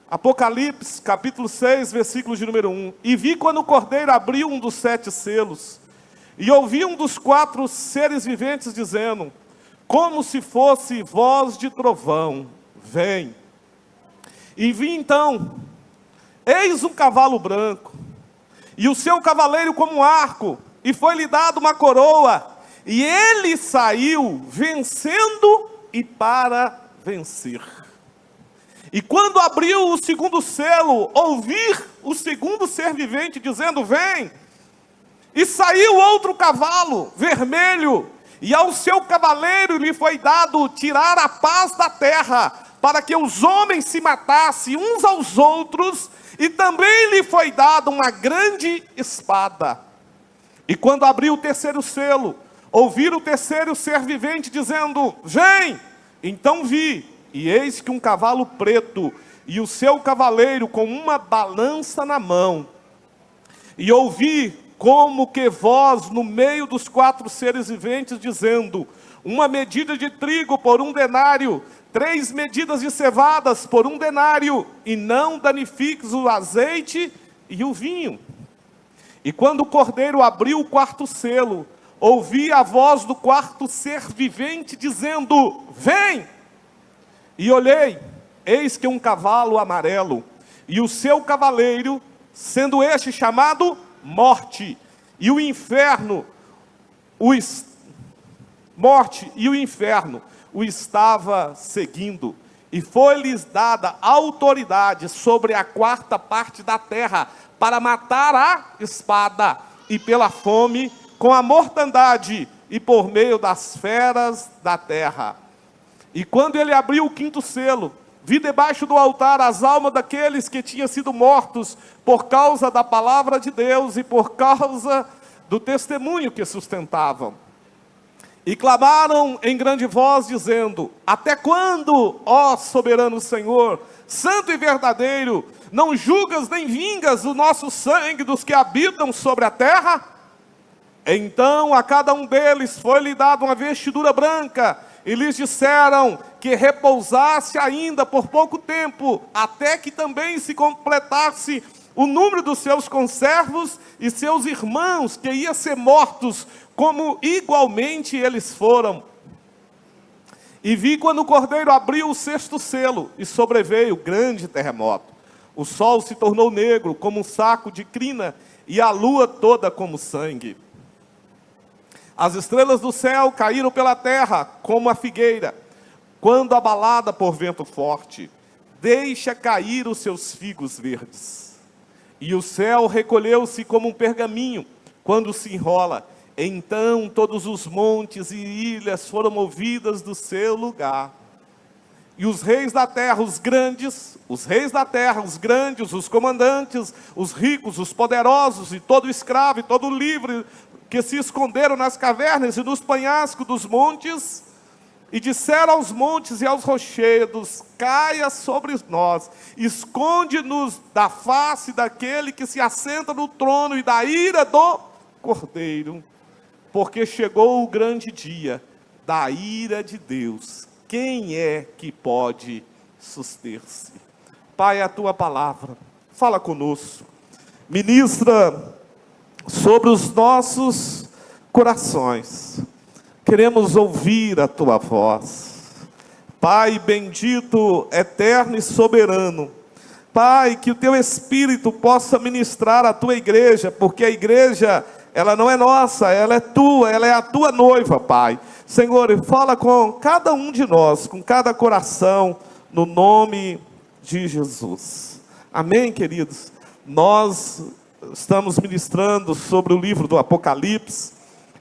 Apocalipse, capítulo 6, versículo de número 1. E vi quando o cordeiro abriu um dos 7 selos, e ouvi um dos 4 seres viventes dizendo, como se fosse voz de trovão, vem. E vi então, eis um cavalo branco, e o seu cavaleiro como um arco, e foi-lhe dado uma coroa, e ele saiu vencendo e para vencer. E quando abriu o segundo selo, ouvir o segundo ser vivente dizendo, vem. E saiu outro cavalo, vermelho, e ao seu cavaleiro lhe foi dado tirar a paz da terra, para que os homens se matassem uns aos outros, e também lhe foi dada uma grande espada. E quando abriu o terceiro selo, ouvir o terceiro ser vivente dizendo, vem. Então vi, e eis que um cavalo preto, e o seu cavaleiro com uma balança na mão. E ouvi como que voz no meio dos 4 seres viventes, dizendo, uma medida de trigo por 1 denário, 3 medidas de cevadas por 1 denário, e não danifiques o azeite e o vinho. E quando o cordeiro abriu o 4º selo, ouvi a voz do 4º ser vivente, dizendo, vem. E olhei, eis que um cavalo amarelo, e o seu cavaleiro, sendo este chamado Morte, e o inferno, Morte e o inferno o estava seguindo, e foi-lhes dada autoridade sobre a 4ª parte da terra, para matar a espada, e pela fome, com a mortandade, e por meio das feras da terra. E quando ele abriu o 5º selo, vi debaixo do altar as almas daqueles que tinham sido mortos por causa da palavra de Deus e por causa do testemunho que sustentavam. E clamaram em grande voz, dizendo, até quando, ó soberano Senhor, santo e verdadeiro, não julgas nem vingas o nosso sangue dos que habitam sobre a terra? Então a cada um deles foi-lhe dada uma vestidura branca, e lhes disseram que repousasse ainda por pouco tempo, até que também se completasse o número dos seus conservos e seus irmãos, que iam ser mortos, como igualmente eles foram. E vi quando o cordeiro abriu o 6º selo, e sobreveio grande terremoto. O sol se tornou negro, como um saco de crina, e a lua toda como sangue. As estrelas do céu caíram pela terra, como a figueira, quando abalada por vento forte, deixa cair os seus figos verdes. E o céu recolheu-se como um pergaminho, quando se enrola. Então todos os montes e ilhas foram movidas do seu lugar. E os reis da terra, os grandes, os comandantes, os ricos, os poderosos, e todo escravo, e todo livre, que se esconderam nas cavernas e nos penhascos dos montes, e disseram aos montes e aos rochedos, caia sobre nós, esconde-nos da face daquele que se assenta no trono e da ira do Cordeiro, porque chegou o grande dia da ira de Deus. Quem é que pode suster-se? Pai, a tua palavra, fala conosco, ministra sobre os nossos corações, queremos ouvir a tua voz. Pai bendito, eterno e soberano, Pai, que o teu Espírito possa ministrar a tua igreja, porque a igreja, ela não é nossa, ela é tua, ela é a tua noiva, Pai. Senhor, fala com cada um de nós, com cada coração, no nome de Jesus. Amém, queridos? Nós estamos ministrando sobre o livro do Apocalipse,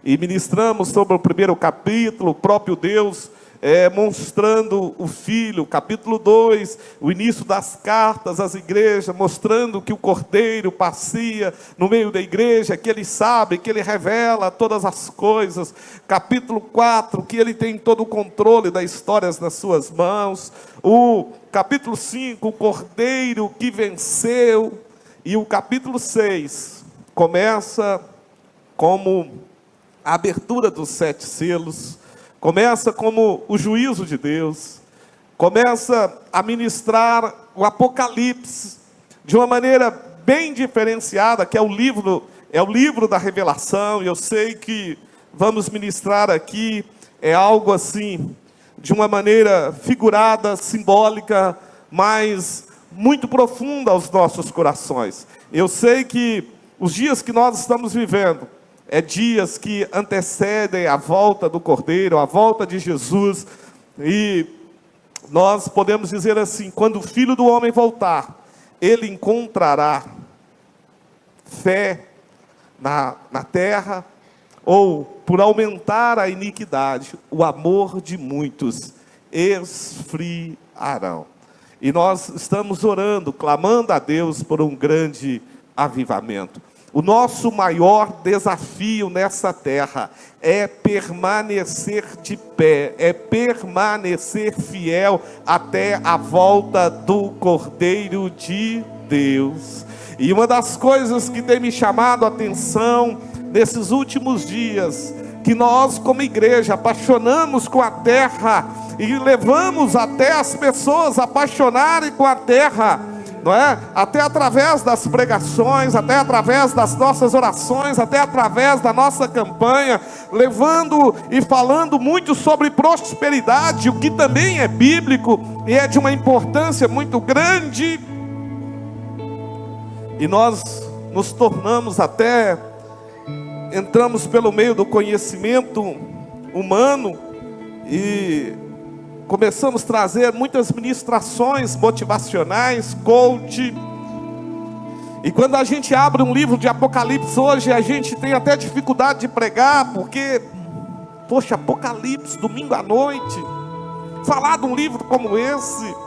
e ministramos sobre o 1º capítulo, o próprio Deus mostrando o Filho, capítulo 2, o início das cartas às igrejas, mostrando que o Cordeiro passeia no meio da igreja, que ele sabe, que ele revela todas as coisas, capítulo 4, que ele tem todo o controle das histórias nas suas mãos, o capítulo 5, o Cordeiro que venceu, e o capítulo 6 começa como a abertura dos 7 selos, começa como o juízo de Deus, começa a ministrar o Apocalipse de uma maneira bem diferenciada, que é o livro da revelação. E eu sei que vamos ministrar aqui algo assim, de uma maneira figurada, simbólica, mas muito profunda aos nossos corações. Eu sei que os dias que nós estamos vivendo dias que antecedem a volta do Cordeiro, a volta de Jesus, e nós podemos dizer assim: quando o Filho do Homem voltar, ele encontrará fé na terra, ou por aumentar a iniquidade, o amor de muitos esfriarão. E nós estamos orando, clamando a Deus por um grande avivamento. O nosso maior desafio nessa terra é permanecer de pé, é permanecer fiel até a volta do Cordeiro de Deus. E uma das coisas que tem me chamado a atenção nesses últimos dias, que nós como igreja apaixonamos com a terra e levamos até as pessoas a apaixonarem com a terra, não é? Até através das pregações, até através das nossas orações, até através da nossa campanha, levando e falando muito sobre prosperidade, o que também é bíblico e é de uma importância muito grande. E nós nos tornamos até, entramos pelo meio do conhecimento humano e começamos a trazer muitas ministrações motivacionais, coach. E quando a gente abre um livro de Apocalipse hoje, a gente tem até dificuldade de pregar, porque, poxa, Apocalipse, domingo à noite, falar de um livro como esse.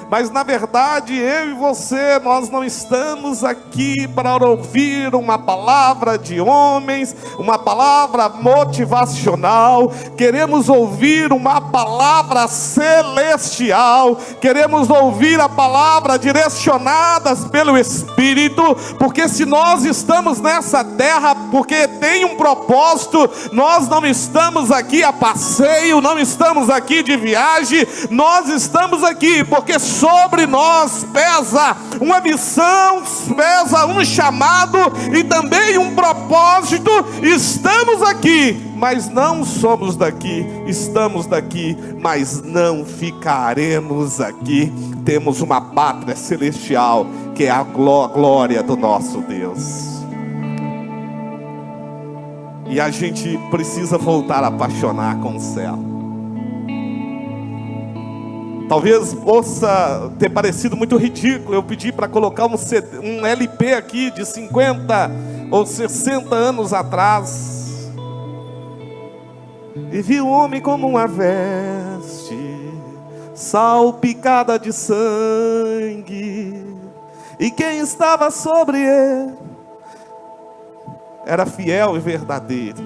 Mas na verdade, eu e você, nós não estamos aqui para ouvir uma palavra de homens, uma palavra motivacional. Queremos ouvir uma palavra celestial, queremos ouvir a palavra direcionadas pelo Espírito, porque se nós estamos nessa terra, porque tem um propósito, nós não estamos aqui a passeio, não estamos aqui de viagem, nós estamos aqui porque sobre nós pesa uma missão, pesa um chamado e também um propósito. Estamos aqui, mas não somos daqui. Estamos daqui, mas não ficaremos aqui. Temos uma pátria celestial, que é a glória do nosso Deus. E a gente precisa voltar a apaixonar com o céu. Talvez possa ter parecido muito ridículo eu pedir para colocar um LP aqui de 50 ou 60 anos atrás. E vi o homem como uma veste salpicada de sangue, e quem estava sobre ele era fiel e verdadeiro.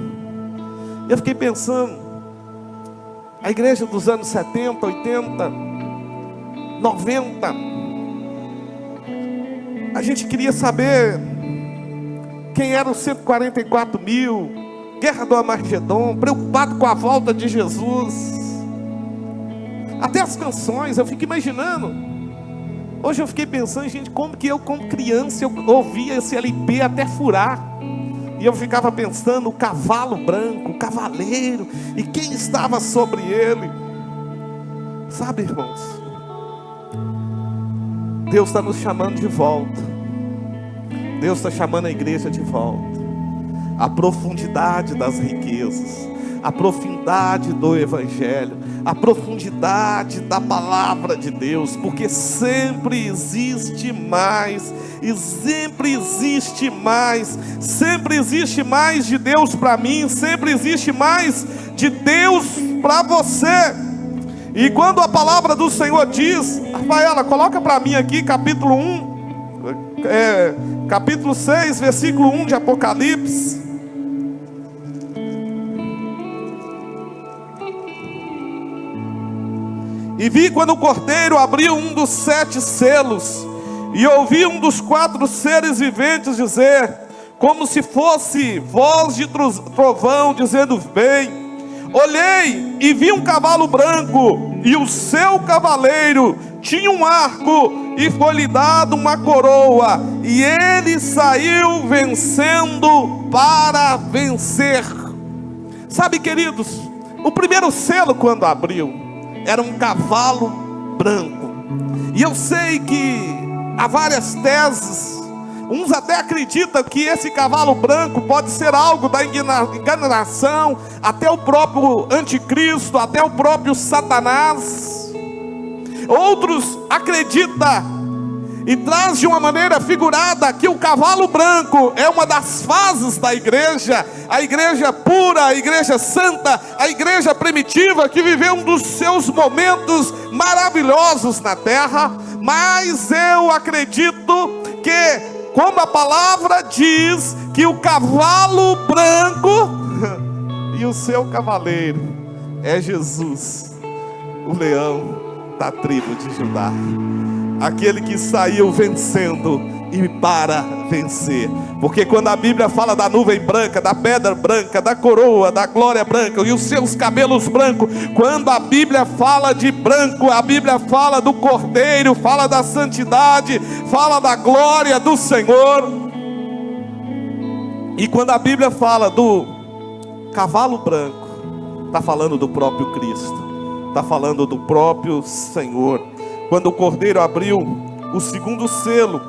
Eu fiquei pensando, a igreja dos anos 70, 80, 90, a gente queria saber quem eram os 144 mil, guerra do Armagedon, preocupado com a volta de Jesus. Até as canções, eu fico imaginando. Hoje eu fiquei pensando, gente, como que eu, como criança, eu ouvia esse LP até furar. E eu ficava pensando, o cavalo branco, o cavaleiro, e quem estava sobre ele. Sabe, irmãos, Deus está nos chamando de volta. Deus está chamando a igreja de volta. A profundidade das riquezas, a profundidade do Evangelho, a profundidade da palavra de Deus, porque sempre existe mais, e sempre existe mais, sempre existe mais de Deus para mim, sempre existe mais de Deus para você. E quando a palavra do Senhor diz, Rafaela, coloca para mim aqui capítulo 1, capítulo 6, versículo 1 de Apocalipse. E vi quando o Cordeiro abriu um dos 7 selos, e ouvi um dos 4 seres viventes dizer, como se fosse voz de trovão, dizendo: vem. Olhei e vi um cavalo branco, e o seu cavaleiro tinha um arco, e foi-lhe dado uma coroa, e ele saiu vencendo para vencer. Sabe, queridos, o primeiro selo, quando abriu, era um cavalo branco. E eu sei que há várias teses. Uns até acreditam que esse cavalo branco pode ser algo da enganação, até o próprio anticristo, até o próprio Satanás. Outros acreditam e traz de uma maneira figurada que o cavalo branco é uma das fases da igreja, a igreja pura, a igreja santa, a igreja primitiva que viveu um dos seus momentos maravilhosos na terra. Mas eu acredito que, como a palavra diz, que o cavalo branco e o seu cavaleiro é Jesus, o leão da tribo de Judá, aquele que saiu vencendo e para vencer. Porque quando a Bíblia fala da nuvem branca, da pedra branca, da coroa, da glória branca e os seus cabelos brancos, quando a Bíblia fala de branco, a Bíblia fala do Cordeiro, fala da santidade, fala da glória do Senhor. E quando a Bíblia fala do cavalo branco, está falando do próprio Cristo, está falando do próprio Senhor. Quando o Cordeiro abriu o segundo selo,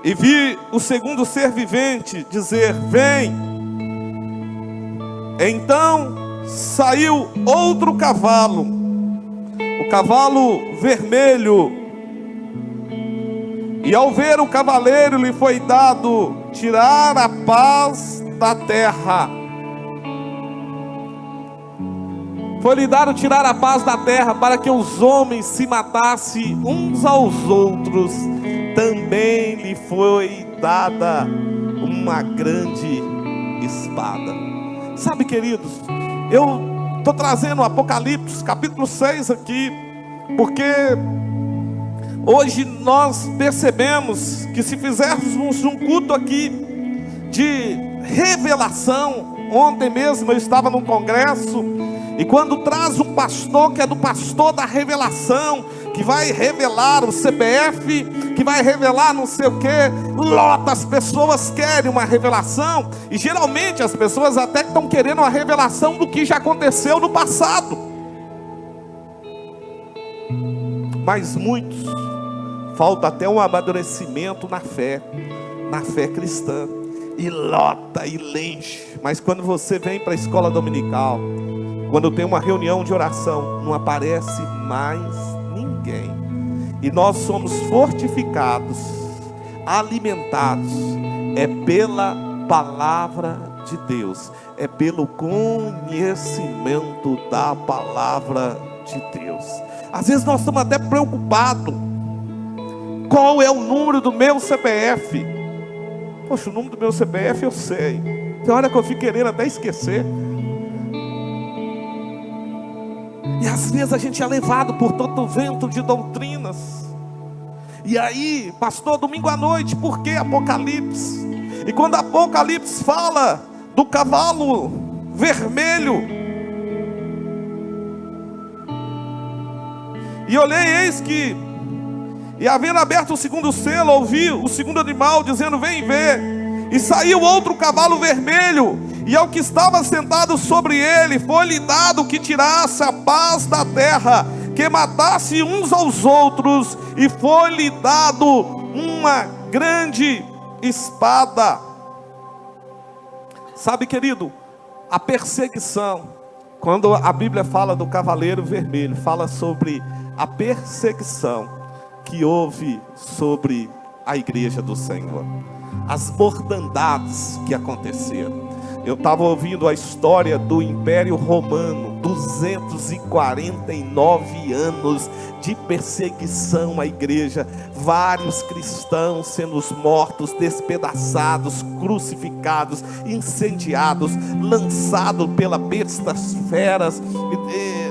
e vi o segundo ser vivente dizer: vem. Então saiu outro cavalo, o cavalo vermelho, e ao ver o cavaleiro lhe foi dado tirar a paz da terra. Foi-lhe dado tirar a paz da terra, para que os homens se matassem uns aos outros. Também lhe foi dada uma grande espada. Sabe, queridos, eu estou trazendo o Apocalipse capítulo 6 aqui, porque hoje nós percebemos que se fizermos um culto aqui de revelação, ontem mesmo eu estava num congresso, e quando traz um pastor que é do pastor da revelação, que vai revelar o CPF, que vai revelar não sei o que, lota, as pessoas querem uma revelação, e geralmente as pessoas até estão querendo uma revelação do que já aconteceu no passado. Mas muitos, falta até um amadurecimento na fé cristã, e lota e enche. Mas quando você vem para a escola dominical, quando tem uma reunião de oração, não aparece mais ninguém. E nós somos fortificados, alimentados, é pela palavra de Deus, é pelo conhecimento da palavra de Deus. Às vezes nós estamos até preocupados: qual é o número do meu CPF? Poxa, o número do meu CPF eu sei. Tem hora que eu fico querendo até esquecer. E às vezes a gente é levado por todo vento de doutrinas. E aí, pastor, domingo à noite, por que Apocalipse? E quando Apocalipse fala do cavalo vermelho, e olhei, eis que, e havendo aberto o segundo selo, ouvi o segundo animal dizendo: vem ver. E saiu outro cavalo vermelho, e ao que estava sentado sobre ele foi-lhe dado que tirasse a paz da terra, que matasse uns aos outros, e foi-lhe dado uma grande espada. Sabe, querido, a perseguição, quando a Bíblia fala do cavaleiro vermelho, fala sobre a perseguição que houve sobre a igreja do Senhor, as mortandades que aconteceram. Eu estava ouvindo a história do Império Romano, 249 anos de perseguição à igreja, vários cristãos sendo mortos, despedaçados, crucificados, incendiados, lançados pela bestas feras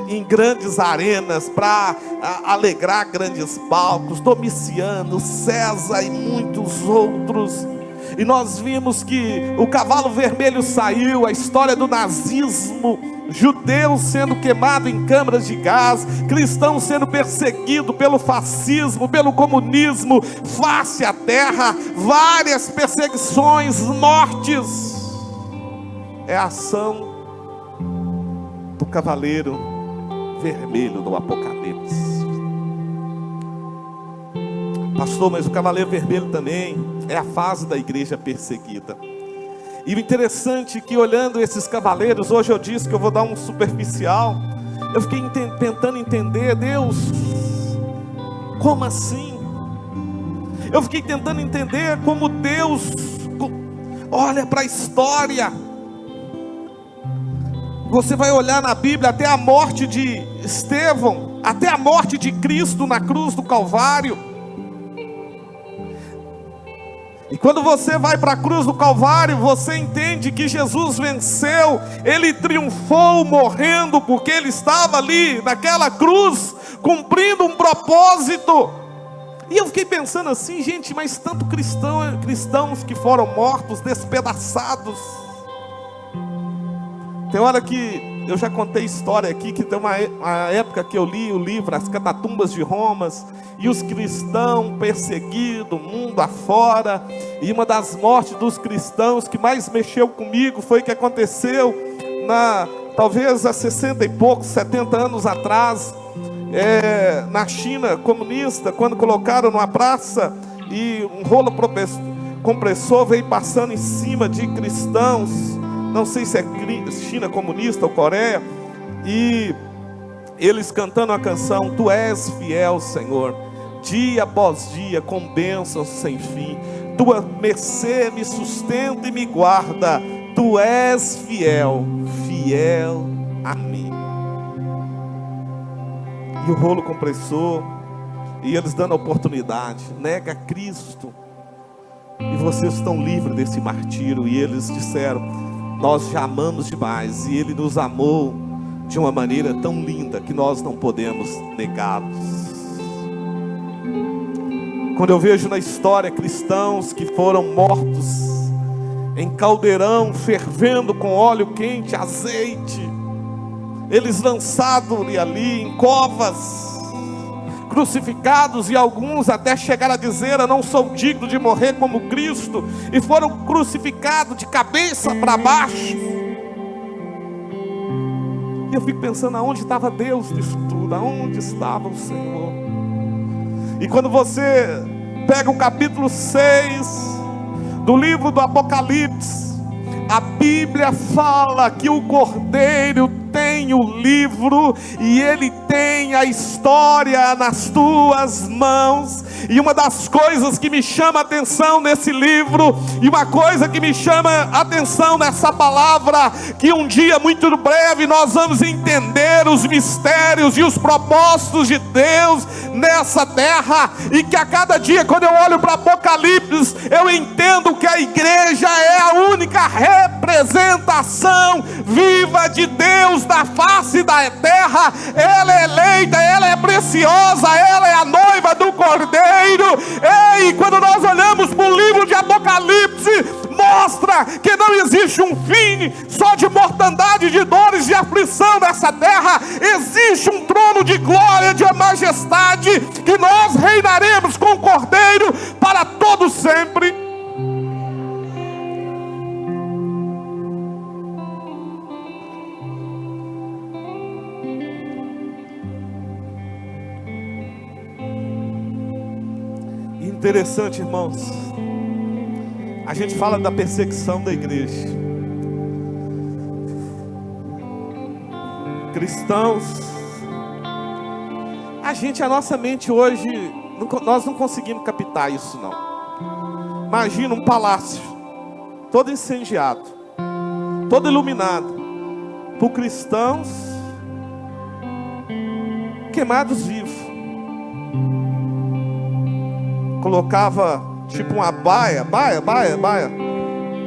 em grandes arenas para alegrar grandes palcos. Domiciano, César e muitos outros. E nós vimos que o cavalo vermelho saiu, a história do nazismo judeus sendo queimados em câmaras de gás, cristãos sendo perseguidos pelo fascismo, pelo comunismo, face à terra, várias perseguições, mortes. É a ação do cavaleiro vermelho do Apocalipse. Pastor, mas o cavaleiro vermelho também é a fase da igreja perseguida. E o interessante é que, olhando esses cavaleiros, hoje eu disse que eu vou dar um superficial. Eu fiquei tentando entender, Deus, como assim? Eu fiquei tentando entender como Deus olha para a história. Você vai olhar na Bíblia até a morte de Estevão, até a morte de Cristo na cruz do Calvário. E quando você vai para a cruz do Calvário, você entende que Jesus venceu, Ele triunfou morrendo, porque Ele estava ali naquela cruz, cumprindo um propósito. E eu fiquei pensando assim, gente, mas tanto cristãos que foram mortos, despedaçados. Tem hora que eu já contei história aqui, que tem uma época que eu li o livro As Catatumbas de Roma, e os cristãos perseguidos, mundo afora, e uma das mortes dos cristãos que mais mexeu comigo foi o que aconteceu talvez há 60 e poucos, 70 anos atrás, na China comunista, quando colocaram numa praça e um rolo compressor veio passando em cima de cristãos, não sei se é China comunista ou Coreia, e eles cantando a canção: Tu és fiel, Senhor, dia após dia, com bênçãos sem fim, Tua mercê me sustenta e me guarda, Tu és fiel, fiel a mim. E o rolo compressor, e eles dando a oportunidade: nega Cristo, e vocês estão livres desse martírio. E eles disseram: nós já amamos demais, e Ele nos amou de uma maneira tão linda que nós não podemos negá-los. Quando eu vejo na história cristãos que foram mortos em caldeirão, fervendo com óleo quente, azeite, eles lançados ali em covas, crucificados, e alguns até chegaram a dizer: eu não sou digno de morrer como Cristo, e foram crucificados de cabeça para baixo. E eu fico pensando, aonde estava Deus nisso tudo? Aonde estava o Senhor? E quando você pega o capítulo 6 do livro do Apocalipse, a Bíblia fala que o Cordeiro tem o livro, e ele tem a história nas tuas mãos. E uma das coisas que me chama a atenção nesse livro, e uma coisa que me chama a atenção nessa palavra, que um dia muito breve nós vamos entender os mistérios e os propósitos de Deus nessa terra, e que a cada dia, quando eu olho para Apocalipse, eu entendo que a igreja é a única representação viva de Deus da face da terra. Ela é eleita, ela é preciosa, ela é a noiva do Cordeiro. E quando nós olhamos para o livro de Apocalipse, mostra que não existe um fim só de mortandade, de dores, de aflição nessa terra. Existe um trono de glória, de majestade, que nós reinaremos com o Cordeiro para todo sempre. Interessante, irmãos, a gente fala da perseguição da igreja. Cristãos, a nossa mente hoje, nós não conseguimos captar isso não. Imagina um palácio, todo incendiado, todo iluminado, por cristãos queimados vivos. Colocava tipo uma baia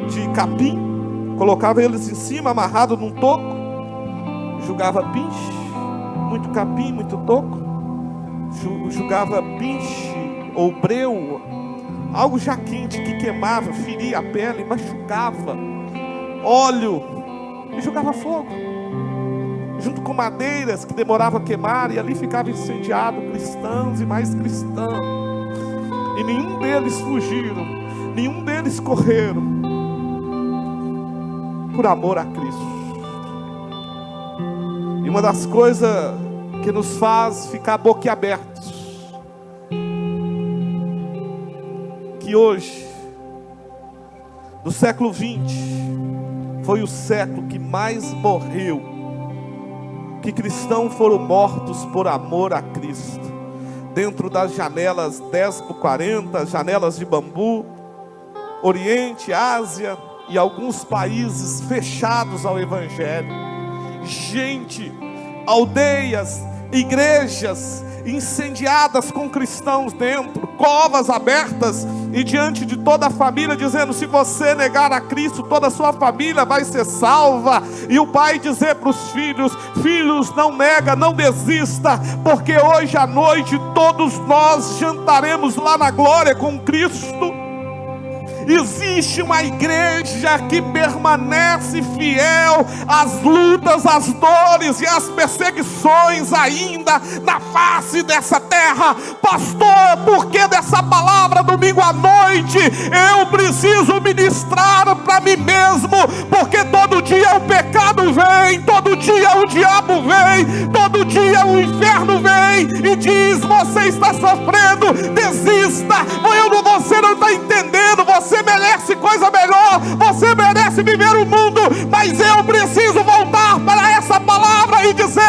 de capim, colocava eles em cima, amarrado num toco, jogava pinche, muito capim, muito toco, jogava pinche ou breu, algo já quente que queimava, feria a pele, machucava, óleo, e jogava fogo. junto com madeiras que demoravam a queimar, e ali ficava incendiado, cristãos e mais cristãos. E nenhum deles fugiram, nenhum deles correram, por amor a Cristo. E uma das coisas que nos faz ficar boquiabertos, que hoje, do século 20, foi o século que mais morreu, que cristãos foram mortos por amor a Cristo, dentro das janelas 10x40, janelas de bambu, Oriente, Ásia e alguns países fechados ao Evangelho. Gente, aldeias, igrejas incendiadas com cristãos dentro, covas abertas, e diante de toda a família dizendo: se você negar a Cristo, toda a sua família vai ser salva. E o pai dizer para os filhos: filhos, não nega, não desista, porque hoje à noite todos nós jantaremos lá na glória com Cristo. Existe uma igreja que permanece fiel às lutas, às dores e às perseguições ainda na face dessa terra. Pastor, por que dessa palavra domingo à noite? Eu preciso ministrar para mim mesmo, porque todo dia o pecado vem, todo dia o diabo vem, todo dia o inferno vem e diz: você está sofrendo, desista. Você não está entendendo, você merece coisa melhor, você merece viver o mundo, mas eu preciso voltar para essa palavra e dizer: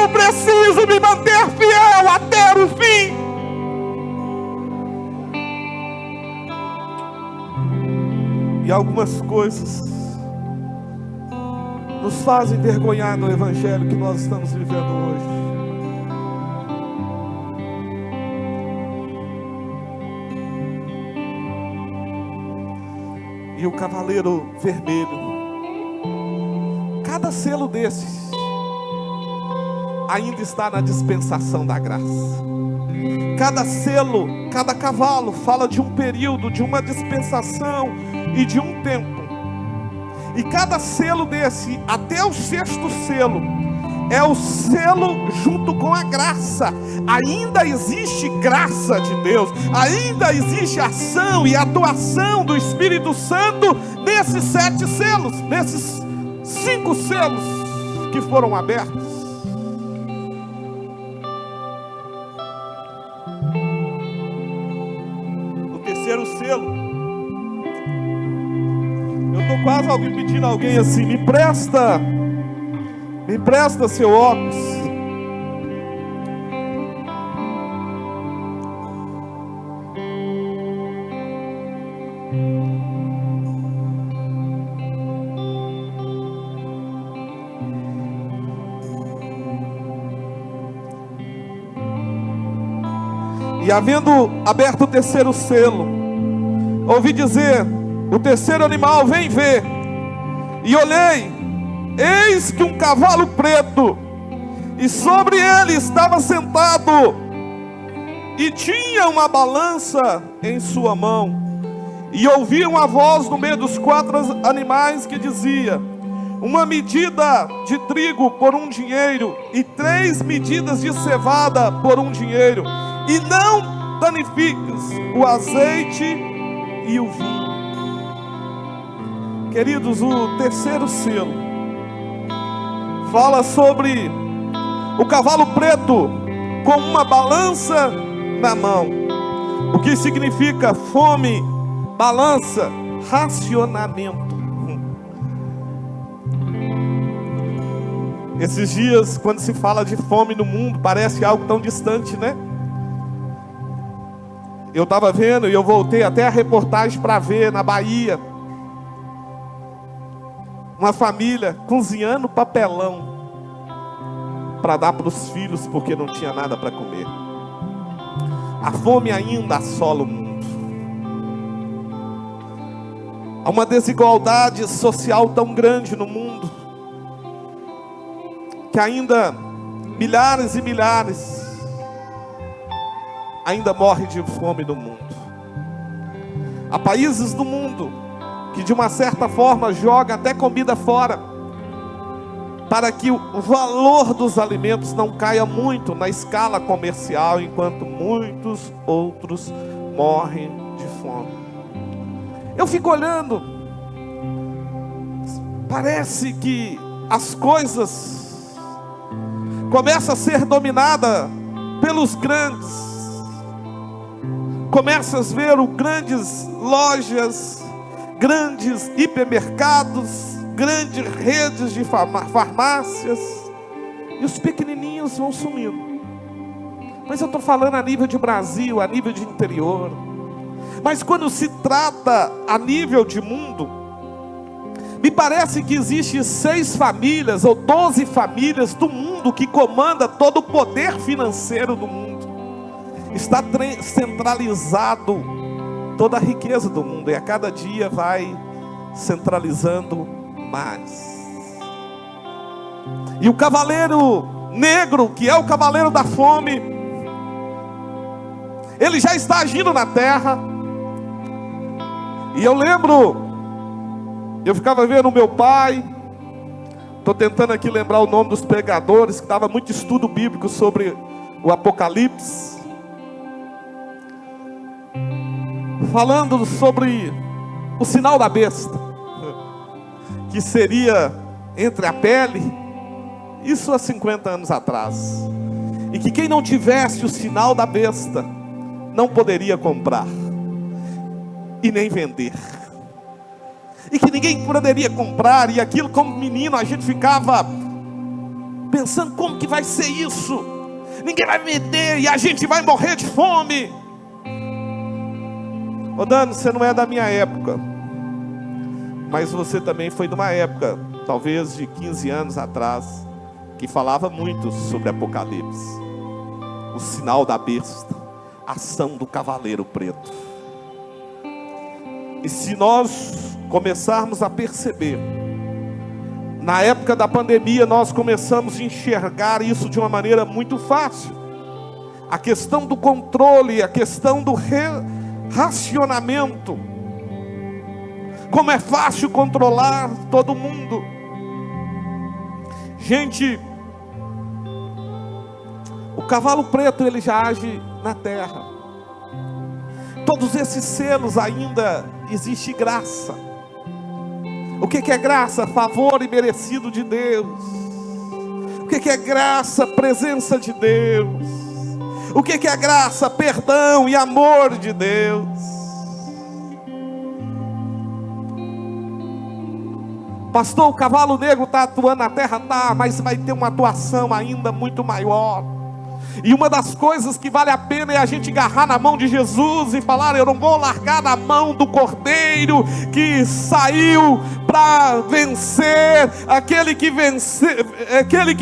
eu preciso me manter fiel até o fim. E algumas coisas nos fazem envergonhar no evangelho que nós estamos vivendo hoje. E o cavaleiro vermelho, cada selo desses ainda está na dispensação da graça. Cada selo, cada cavalo fala de um período, de uma dispensação e de um tempo. E cada selo desse, até o 6º selo, é o selo junto com a graça. Ainda existe graça de Deus, ainda existe ação e atuação do Espírito Santo nesses 7 selos, nesses 5 selos que foram abertos. No terceiro selo, eu estou quase pedindo a alguém assim: me empresta seu óculos. E havendo aberto o terceiro selo, ouvi dizer: o terceiro animal vem ver. E olhei, eis que um cavalo preto, e sobre ele estava sentado, e tinha uma balança em sua mão. E ouvi uma voz no meio dos 4 animais que dizia: uma medida de trigo por 1 dinheiro, e 3 medidas de cevada por 1 dinheiro, e não danifiques o azeite e o vinho. Queridos, o terceiro selo fala sobre o cavalo preto com uma balança na mão, o que significa fome, balança, racionamento. Esses dias, quando se fala de fome no mundo, parece algo tão distante, né? Eu estava vendo e eu voltei até a reportagem para ver na Bahia, uma família cozinhando papelão para dar para os filhos, porque não tinha nada para comer. A fome ainda assola o mundo. Há uma desigualdade social tão grande no mundo, que ainda milhares e milhares ainda morrem de fome no mundo. Há países do mundo que de uma certa forma joga até comida fora. para que o valor dos alimentos não caia muito na escala comercial, enquanto muitos outros morrem de fome. Eu fico olhando, parece que as coisas começam a ser dominadas pelos grandes. Começa a ver grandes lojas, grandes hipermercados, grandes redes de farmácias, e os pequenininhos vão sumindo. Mas eu estou falando a nível de Brasil, a nível de interior. Mas quando se trata a nível de mundo, me parece que existe 6 famílias ou 12 famílias do mundo que comanda todo o poder financeiro do mundo. Está centralizado toda a riqueza do mundo, e a cada dia vai centralizando mais. E o cavaleiro negro, que é o cavaleiro da fome, ele já está agindo na terra. E eu lembro, eu ficava vendo meu pai, estou tentando aqui lembrar o nome dos pregadores, que dava muito estudo bíblico sobre o Apocalipse, falando sobre o sinal da besta, que seria entre a pele, isso há 50 anos atrás, e que quem não tivesse o sinal da besta, não poderia comprar, e nem vender, e que ninguém poderia comprar, e aquilo como menino, a gente ficava pensando, como que vai ser isso? Ninguém vai vender, e a gente vai morrer de fome. Ô Dani, você não é da minha época, mas você também foi de uma época, talvez de 15 anos atrás, que falava muito sobre Apocalipse, o sinal da besta, a ação do cavaleiro preto. E se nós começarmos a perceber, na época da pandemia nós começamos a enxergar isso de uma maneira muito fácil, a questão do controle, a questão do racionamento, como é fácil controlar todo mundo. Gente, o cavalo preto ele já age na terra. Todos esses selos ainda existe graça. O que é graça? Favor imerecido de Deus. O que é graça? Presença de Deus. O que é graça? Perdão e amor de Deus. Pastor, o cavalo negro está atuando na terra? Tá, mas vai ter uma atuação ainda muito maior. E uma das coisas que vale a pena é a gente agarrar na mão de Jesus e falar: eu não vou largar na mão do Cordeiro que saiu para vencer, aquele que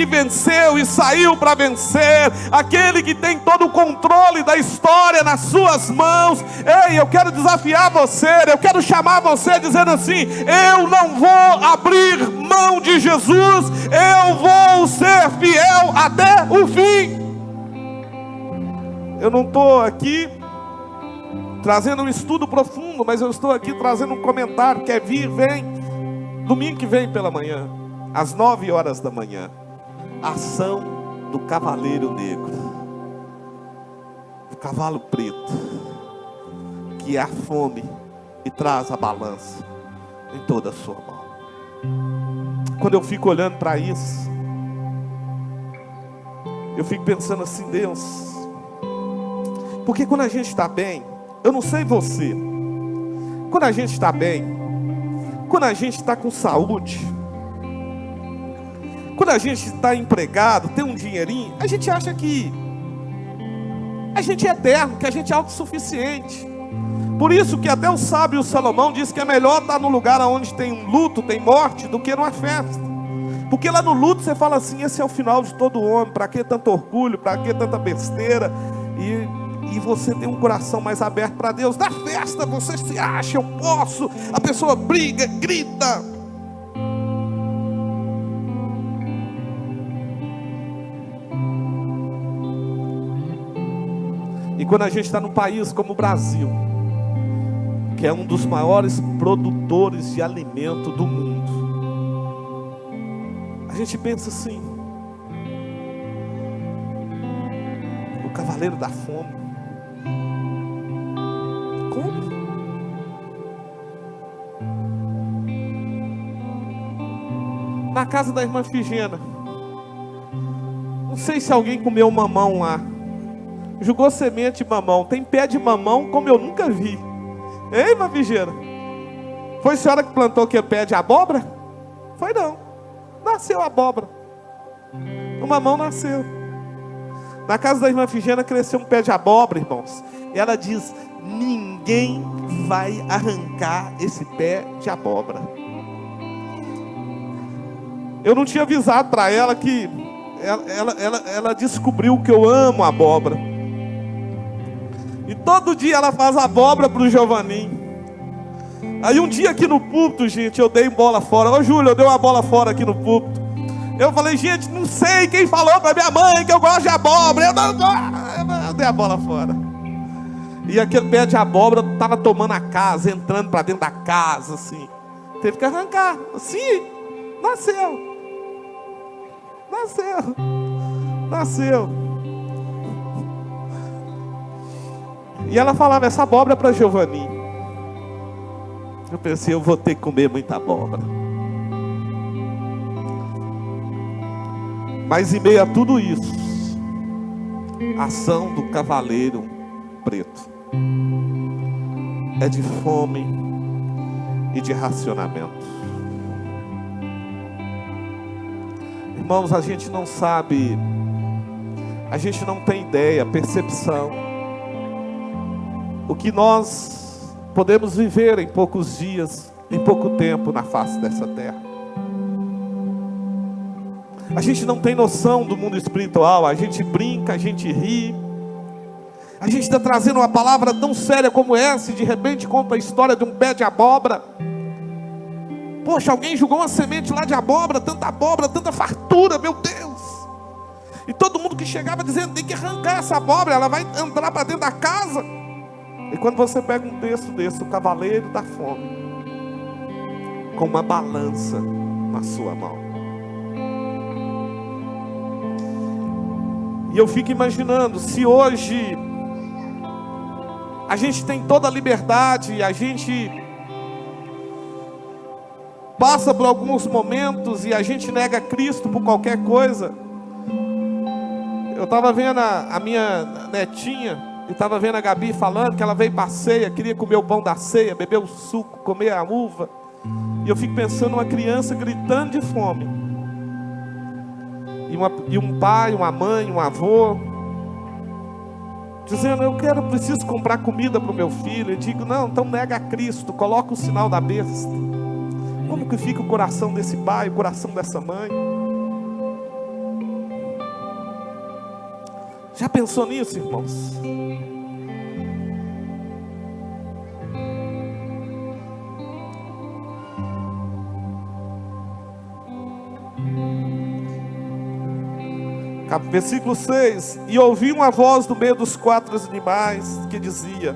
venceu e saiu para vencer, aquele que tem todo o controle da história nas suas mãos. Ei, eu quero desafiar você, eu quero chamar você dizendo assim: eu não vou abrir mão de Jesus, eu vou ser fiel até o fim. Eu não estou aqui trazendo um estudo profundo, mas eu estou aqui trazendo um comentário. Quer vir? Vem. Domingo que vem pela manhã, às 9 horas da manhã. Ação do cavaleiro negro, o cavalo preto, que é a fome e traz a balança em toda a sua mão. Quando eu fico olhando para isso, eu fico pensando assim: Deus, porque quando a gente está bem, eu não sei você, quando a gente está bem, quando a gente está com saúde, quando a gente está empregado, tem um dinheirinho, a gente acha que a gente é eterno, que a gente é autossuficiente. Por isso que até o sábio Salomão diz que é melhor estar no lugar onde tem um luto, tem morte, do que numa festa. Porque lá no luto você fala assim: esse é o final de todo homem, para que tanto orgulho, para que tanta besteira? E você tem um coração mais aberto para Deus. Na festa você se acha, eu posso. A pessoa briga, grita. E quando a gente está num país como o Brasil, que é um dos maiores produtores de alimento do mundo, a gente pensa assim: o cavaleiro da fome. Como? Na casa da irmã Figena, não sei se alguém comeu mamão lá. Jogou semente de mamão. Tem pé de mamão como eu nunca vi. Ei, irmã Figena? Foi a senhora que plantou aquele pé de abóbora? Foi não. Nasceu abóbora. O mamão nasceu. Na casa da irmã Figena cresceu um pé de abóbora, irmãos. E ela diz: ninguém vai arrancar esse pé de abóbora. Eu não tinha avisado para ela que ela descobriu que eu amo abóbora. E todo dia ela faz abóbora para o Giovanninho. Aí um dia aqui no púlpito, gente, eu dei bola fora. Ô Júlio, eu dei uma bola fora aqui no púlpito. Eu falei: gente, não sei quem falou para minha mãe que eu gosto de abóbora. Eu dei a bola fora. E aquele pé de abóbora estava tomando a casa, entrando para dentro da casa, assim. Teve que arrancar. Assim, nasceu. E ela falava essa abóbora para Giovanni. Eu pensei: eu vou ter que comer muita abóbora. Mas em meio a tudo isso, a ação do cavaleiro preto é de fome e de racionamento. Irmãos, a gente não sabe, a gente não tem ideia, percepção, o que nós podemos viver em poucos dias, em pouco tempo na face dessa terra. A gente não tem noção do mundo espiritual, a gente brinca, a gente ri, a gente está trazendo uma palavra tão séria como essa, e de repente conta a história de um pé de abóbora. Poxa, alguém jogou uma semente lá de abóbora, tanta fartura, meu Deus. E todo mundo que chegava dizendo: tem que arrancar essa abóbora, ela vai entrar para dentro da casa. E quando você pega um texto desse, o cavaleiro da fome, com uma balança na sua mão. E eu fico imaginando, se hoje a gente tem toda a liberdade, a gente passa por alguns momentos e a gente nega Cristo por qualquer coisa. Eu estava vendo a minha netinha, e estava vendo a Gabi falando que ela veio para a ceia, queria comer o pão da ceia, beber o suco, comer a uva. E eu fico pensando uma criança gritando de fome. E um pai, uma mãe, um avô, dizendo: preciso comprar comida para o meu filho. Eu digo: não, então nega Cristo, coloca o sinal da besta. Como que fica o coração desse pai, o coração dessa mãe? Já pensou nisso, irmãos? Versículo 6: e ouvi uma voz do meio dos 4 animais que dizia: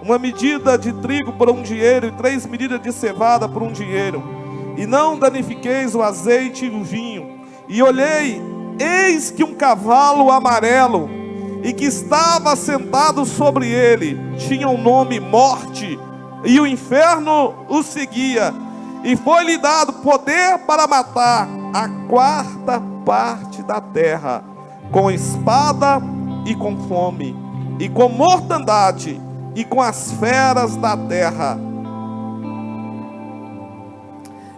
uma medida de trigo por 1 dinheiro, e 3 medidas de cevada por 1 dinheiro, e não danifiqueis o azeite e o vinho. E olhei, eis que um cavalo amarelo, e que estava sentado sobre ele, tinha o nome Morte, e o inferno o seguia, e foi-lhe dado poder para matar a 4ª parte da terra, com espada e com fome, e com mortandade, e com as feras da terra.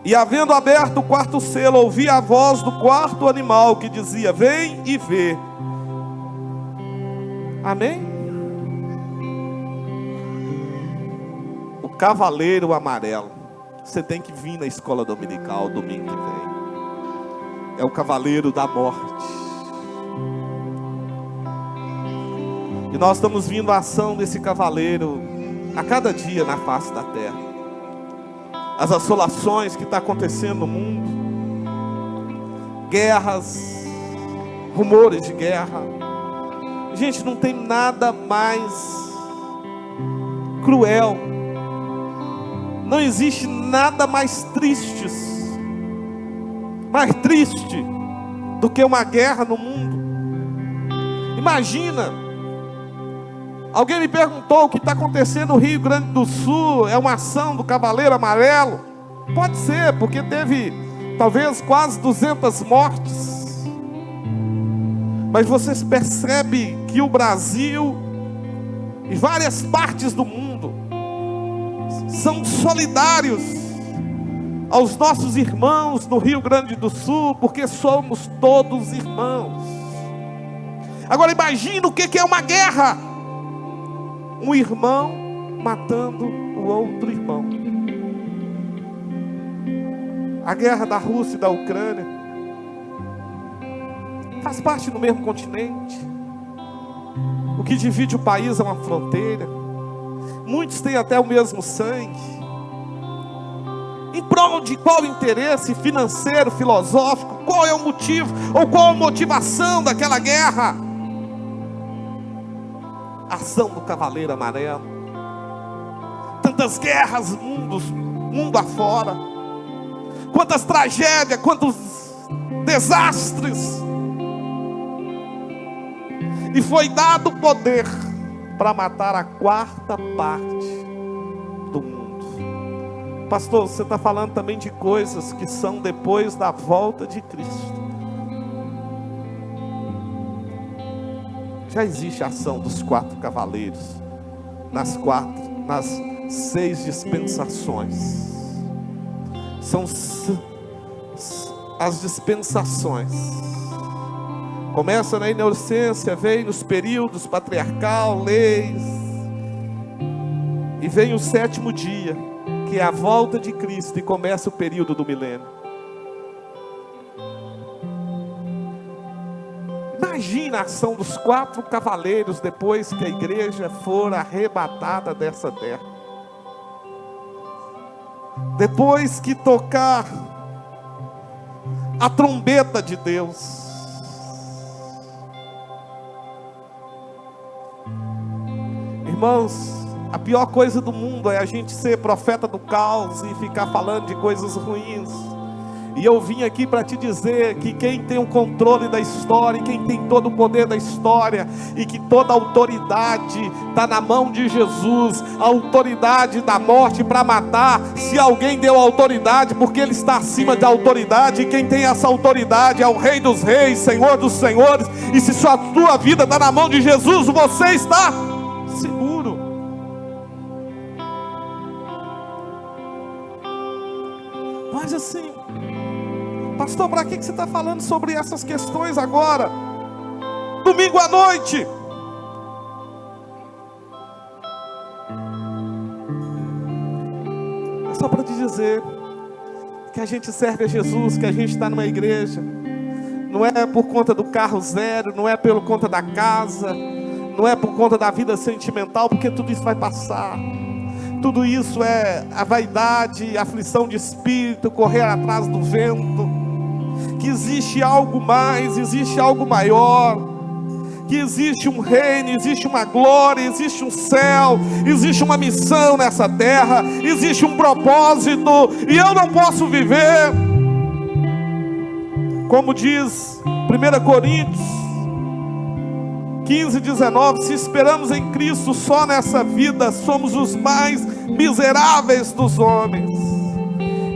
E havendo aberto o 4º selo, ouvi a voz do 4º animal que dizia: vem e vê. Amém? O cavaleiro amarelo, você tem que vir na escola dominical domingo que vem. É o cavaleiro da morte. E nós estamos vindo à ação desse cavaleiro a cada dia na face da terra. As assolações que estão acontecendo no mundo, guerras, rumores de guerra. Gente, não tem nada mais cruel, não existe nada mais triste mais triste do que uma guerra no mundo. Imagina, alguém me perguntou o que está acontecendo no Rio Grande do Sul, é uma ação do Cavaleiro Amarelo? Pode ser, porque teve talvez quase 200 mortes. Mas vocês percebem que o Brasil e várias partes do mundo são solidários aos nossos irmãos no Rio Grande do Sul, porque somos todos irmãos. Agora imagina o que é uma guerra: um irmão matando o outro irmão. A guerra da Rússia e da Ucrânia faz parte do mesmo continente. O que divide o país é uma fronteira. Muitos têm até o mesmo sangue. Em prol de qual interesse financeiro, filosófico? Qual é o motivo, ou qual a motivação daquela guerra? A ação do Cavaleiro Amarelo. Tantas guerras, mundo afora. Quantas tragédias, quantos desastres. E foi dado poder para matar a quarta parte do mundo. Pastor, você está falando também de coisas que são depois da volta de Cristo. Já existe a ação dos 4 cavaleiros nas 6 dispensações. São as dispensações. Começa na inocência, vem nos períodos patriarcal, leis, e vem o 7º dia, que é a volta de Cristo, e começa o período do milênio. Imagina a ação dos 4 cavaleiros depois que a igreja for arrebatada dessa terra. Depois que tocar a trombeta de Deus. Irmãos, a pior coisa do mundo é a gente ser profeta do caos e ficar falando de coisas ruins. E eu vim aqui para te dizer que quem tem o controle da história, quem tem todo o poder da história, e que toda a autoridade está na mão de Jesus, a autoridade da morte para matar. Se alguém deu autoridade, porque Ele está acima da autoridade, e quem tem essa autoridade é o Rei dos Reis, Senhor dos Senhores. E se sua vida está na mão de Jesus, você está seguro. Mas assim, pastor, para que você está falando sobre essas questões agora? Domingo à noite. É só para te dizer que a gente serve a Jesus, que a gente está numa igreja. Não é por conta do carro zero, não é pelo conta da casa, não é por conta da vida sentimental, porque tudo isso vai passar. Tudo isso é a vaidade, a aflição de espírito, correr atrás do vento. Que existe algo mais, existe algo maior. Que existe um reino, existe uma glória, existe um céu, existe uma missão nessa terra, existe um propósito. E eu não posso viver, como diz 1 Coríntios 15:19, se esperamos em Cristo só nessa vida, somos os mais miseráveis dos homens.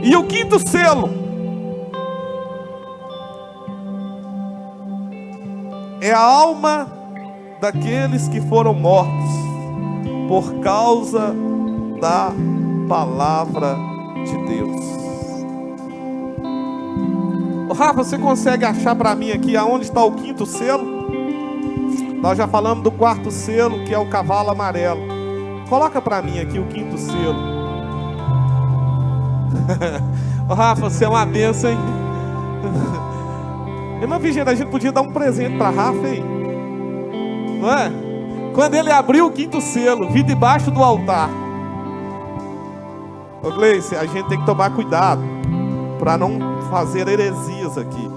E o 5º selo é a alma daqueles que foram mortos por causa da palavra de Deus. Rafa, você consegue achar para mim aqui aonde está o 5º selo? Nós já falamos do 4º selo, que é o cavalo amarelo. Coloca para mim aqui o 5º selo. Rafa, você é uma benção, hein? Irmã Virgínia, a gente podia dar um presente para Rafa, hein? Não é? Quando ele abriu o 5º selo, vi debaixo do altar. Ô Gleice, a gente tem que tomar cuidado para não fazer heresias aqui.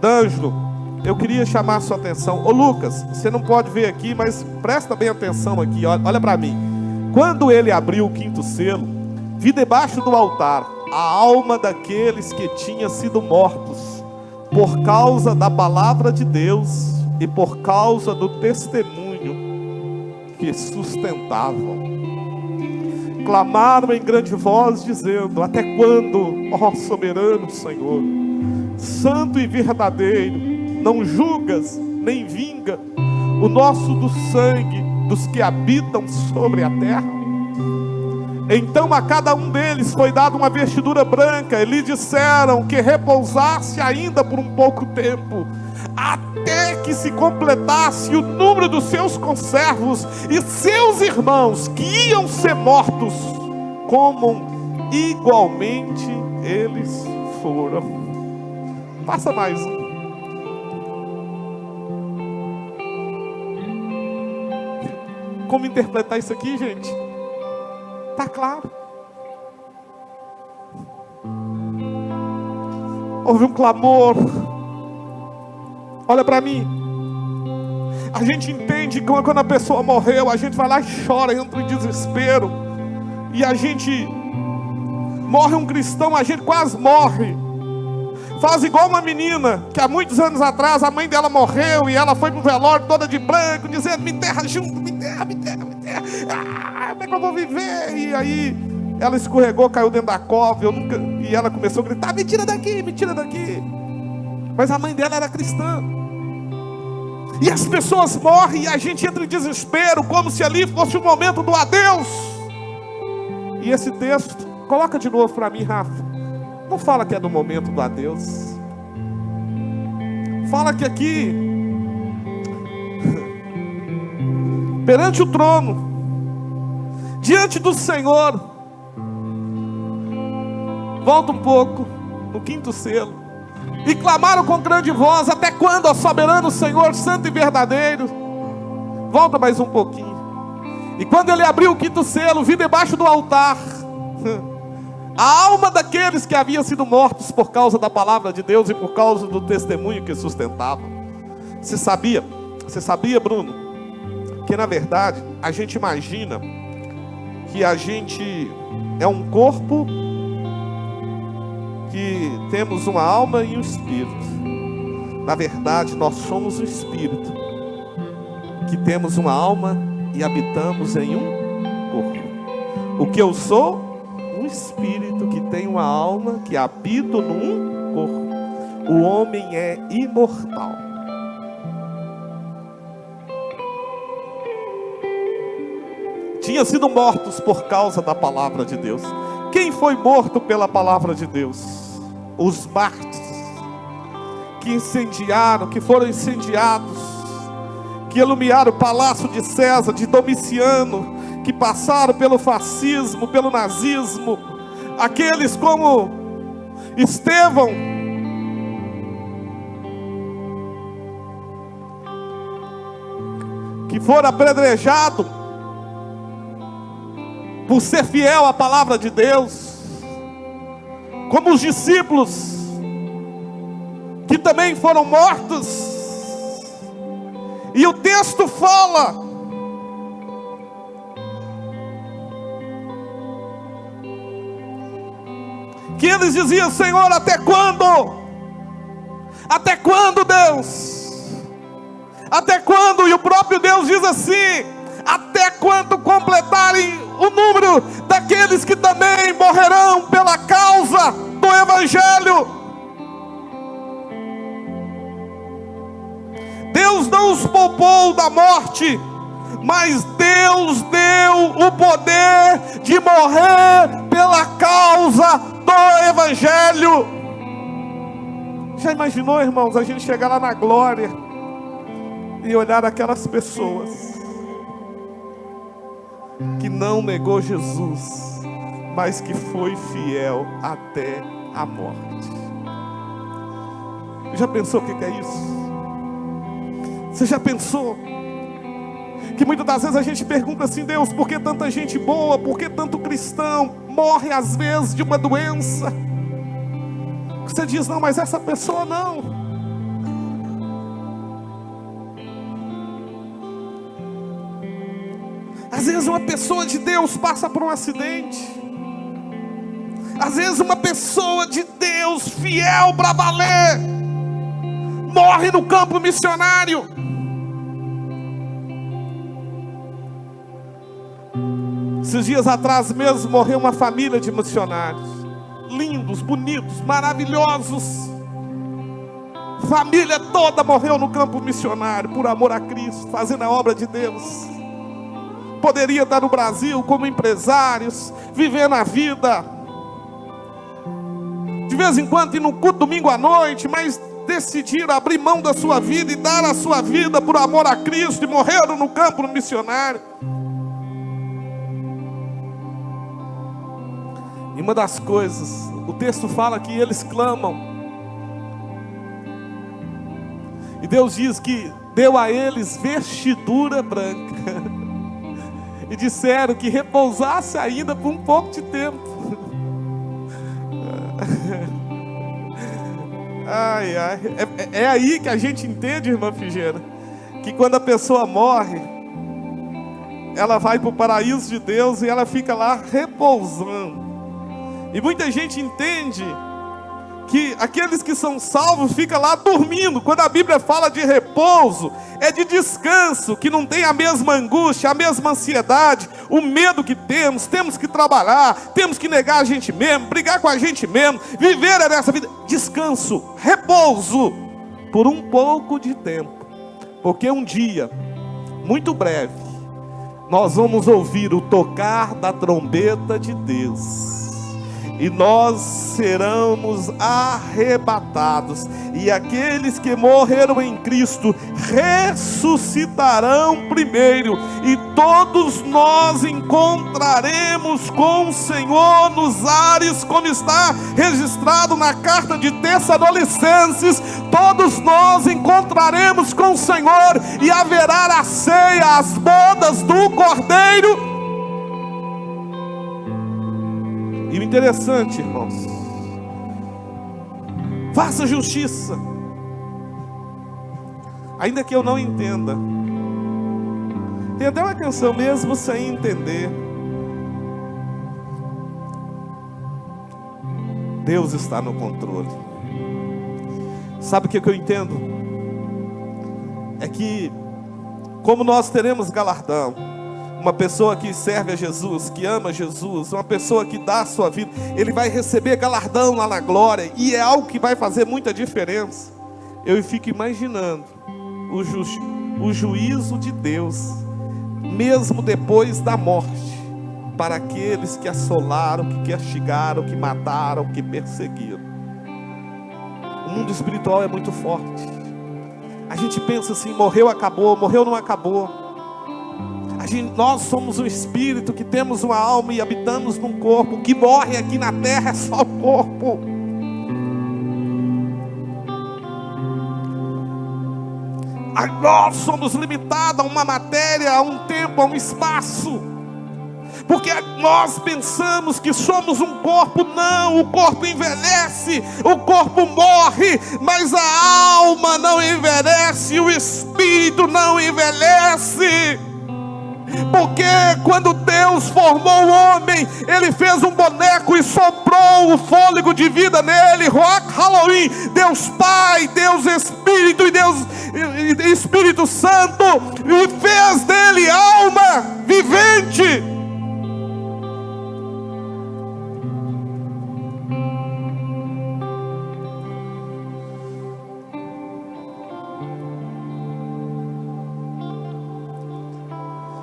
D'Angelo, eu queria chamar a sua atenção. Ô Lucas, você não pode ver aqui, mas presta bem atenção aqui, olha para mim. Quando ele abriu o 5º selo, vi debaixo do altar a alma daqueles que tinham sido mortos por causa da palavra de Deus e por causa do testemunho que sustentavam. Clamaram em grande voz, dizendo: até quando, ó soberano Senhor, santo e verdadeiro, não julgas nem vinga o nosso do sangue dos que habitam sobre a terra? Então a cada um deles foi dada uma vestidura branca, e lhe disseram que repousasse ainda por um pouco tempo, até que se completasse o número dos seus conservos e seus irmãos que iam ser mortos, como igualmente eles foram. Passa mais um. Como interpretar isso aqui, gente? Está claro. Houve um clamor. Olha para mim. A gente entende que quando a pessoa morreu, a gente vai lá e chora, entra em desespero. E a gente morre um cristão, a gente quase morre. Faz igual uma menina que há muitos anos atrás a mãe dela morreu e ela foi pro velório toda de branco, dizendo: me enterra junto, me enterra, me enterra, me enterra. Como é que eu vou viver? E aí ela escorregou, caiu dentro da cova, e ela começou a gritar: me tira daqui, me tira daqui. Mas a mãe dela era cristã. E as pessoas morrem e a gente entra em desespero, como se ali fosse o momento do adeus. E esse texto, coloca de novo para mim, Rafa. Não fala que é do momento do adeus. Fala que aqui, perante o trono, diante do Senhor, volta um pouco, no quinto selo, e clamaram com grande voz: até quando, ó soberano Senhor, santo e verdadeiro? Volta mais um pouquinho. E quando ele abriu o quinto selo, vi debaixo do altar a alma daqueles que haviam sido mortos por causa da palavra de Deus e por causa do testemunho que sustentavam. Você sabia, Bruno, que na verdade a gente imagina que a gente é um corpo, que temos uma alma e um espírito. Na verdade nós somos um espírito, que temos uma alma e habitamos em um corpo. O que eu sou? Um espírito que tem uma alma, que habita num corpo. O homem é imortal. Tinham sido mortos por causa da palavra de Deus. Quem foi morto pela palavra de Deus? Os mártires que incendiaram, que foram incendiados, que iluminaram o palácio de César, de Domiciano, que passaram pelo fascismo, pelo nazismo, aqueles como Estevão, que foram apedrejados por ser fiel à palavra de Deus, como os discípulos, que também foram mortos. E o texto fala que eles diziam: Senhor, até quando? Até quando, Deus? Até quando? E o próprio Deus diz assim: até quando completarem o número daqueles que também morrerão pela causa do Evangelho. Deus não os poupou da morte, mas Deus deu o poder de morrer pela causa do Evangelho. Já imaginou, irmãos, a gente chegar lá na glória e olhar aquelas pessoas que não negou Jesus, mas que foi fiel até a morte? Já pensou o que é isso? Você já pensou que muitas das vezes a gente pergunta assim: Deus, por que tanta gente boa, por que tanto cristão morre às vezes de uma doença? Você diz: não, mas essa pessoa não. Às vezes uma pessoa de Deus passa por um acidente. Às vezes uma pessoa de Deus, fiel para valer, morre no campo missionário. Esses dias atrás mesmo morreu uma família de missionários, lindos, bonitos, maravilhosos. Família toda morreu no campo missionário, por amor a Cristo, fazendo a obra de Deus. Poderia estar no Brasil como empresários, vivendo a vida, de vez em quando ir no culto domingo à noite, mas decidiram abrir mão da sua vida e dar a sua vida por amor a Cristo, e morreram no campo missionário. E uma das coisas, o texto fala que eles clamam, e Deus diz que deu a eles vestidura branca, e disseram que repousasse ainda por um pouco de tempo. Ai, ai. É aí que a gente entende, irmã Figueira, que quando a pessoa morre, ela vai para o paraíso de Deus e ela fica lá repousando. E muita gente entende que aqueles que são salvos ficam lá dormindo. Quando a Bíblia fala de repouso, é de descanso, que não tem a mesma angústia, a mesma ansiedade, o medo que temos que trabalhar, temos que negar a gente mesmo, brigar com a gente mesmo, viver nessa vida. Descanso, repouso, por um pouco de tempo, porque um dia, muito breve, nós vamos ouvir o tocar da trombeta de Deus, e nós seremos arrebatados, e aqueles que morreram em Cristo ressuscitarão primeiro, e todos nós encontraremos com o Senhor nos ares, como está registrado na carta de Tessalonicenses. Todos nós encontraremos com o Senhor, e haverá a ceia, as bodas do Cordeiro. E o interessante, irmãos, faça justiça, ainda que eu não entenda. Tem até uma canção, mesmo sem entender, Deus está no controle. Sabe o que eu entendo? É que, como nós teremos galardão, uma pessoa que serve a Jesus, que ama Jesus, uma pessoa que dá a sua vida, ele vai receber galardão lá na glória, e é algo que vai fazer muita diferença. Eu fico imaginando o juízo de Deus, mesmo depois da morte, para aqueles que assolaram, que castigaram, que mataram, que perseguiram. O mundo espiritual é muito forte. A gente pensa assim, morreu, acabou, morreu, não acabou. Nós somos um espírito que temos uma alma e habitamos num corpo. O que morre aqui na terra é só o corpo. Nós somos limitados a uma matéria, a um tempo, a um espaço, porque nós pensamos que somos um corpo. Não, o corpo envelhece, o corpo morre, mas a alma não envelhece, o espírito não envelhece. Porque quando Deus formou o homem, Ele fez um boneco e soprou o fôlego de vida nele, Rock Halloween, Deus Pai, Deus Espírito e Deus Espírito Santo, e fez dele alma vivente.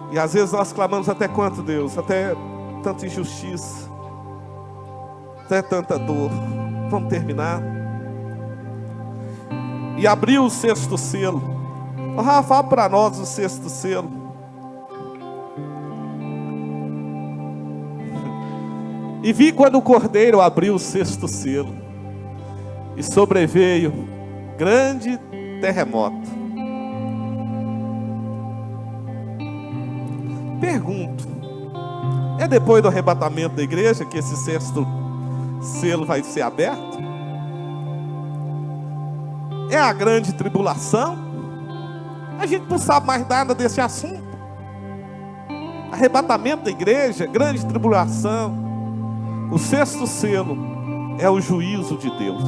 E às vezes nós clamamos: até quanto, Deus? Até tanta injustiça, até tanta dor. Vamos terminar. E abriu o sexto selo. Fala para nós o sexto selo. E vi quando o Cordeiro abriu o sexto selo, e sobreveio grande terremoto. Pergunto: é depois do arrebatamento da igreja que esse sexto selo vai ser aberto? É a grande tribulação? A gente não sabe mais nada desse assunto. Arrebatamento da igreja, grande tribulação. O sexto selo é o juízo de Deus.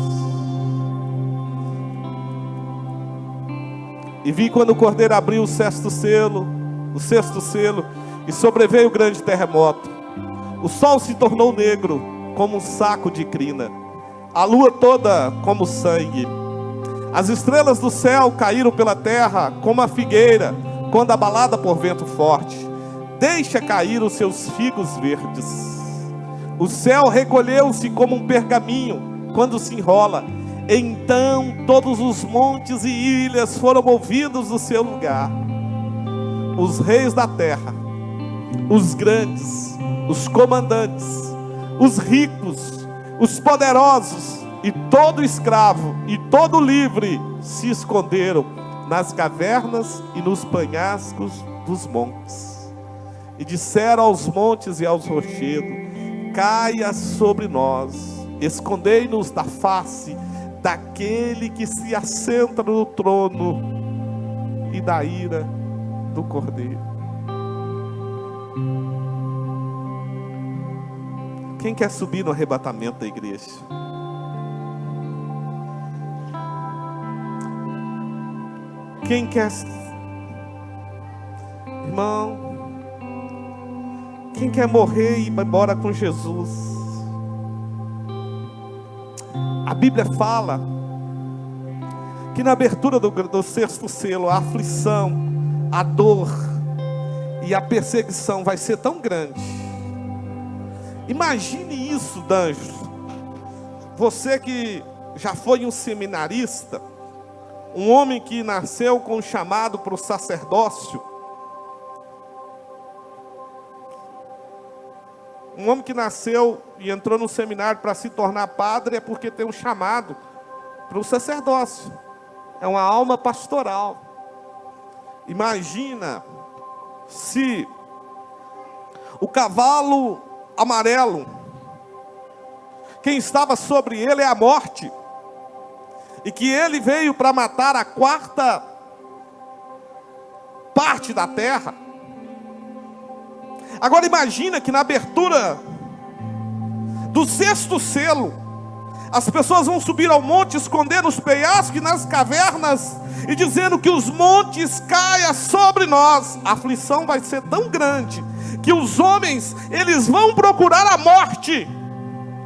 E vi quando o Cordeiro abriu o sexto selo, e sobreveio o grande terremoto. O sol se tornou negro, como um saco de crina, a lua toda como sangue. As estrelas do céu caíram pela terra, como a figueira, quando abalada por vento forte, deixa cair os seus figos verdes. O céu recolheu-se como um pergaminho, quando se enrola. Então todos os montes e ilhas foram movidos do seu lugar. Os reis da terra, os grandes, os comandantes, os ricos, os poderosos, e todo escravo e todo livre se esconderam nas cavernas e nos penhascos dos montes. E disseram aos montes e aos rochedos: caia sobre nós, escondei-nos da face daquele que se assenta no trono e da ira do Cordeiro. Quem quer subir no arrebatamento da igreja? Quem quer, irmão, quem quer morrer e ir embora com Jesus? A Bíblia fala que na abertura do sexto selo, a aflição, a dor e a perseguição vai ser tão grande. Imagine isso, Danjo. Você que já foi um seminarista, um homem que nasceu com um chamado para o sacerdócio, um homem que nasceu e entrou no seminário para se tornar padre, é porque tem um chamado para o sacerdócio, é uma alma pastoral. Imagina se o cavalo amarelo, quem estava sobre ele é a morte, e que ele veio para matar a quarta parte da terra. Agora imagina que na abertura do sexto selo, as pessoas vão subir ao monte, esconder nos penhascos e nas cavernas, e dizendo que os montes caiam sobre nós. A aflição vai ser tão grande, que os homens, eles vão procurar a morte,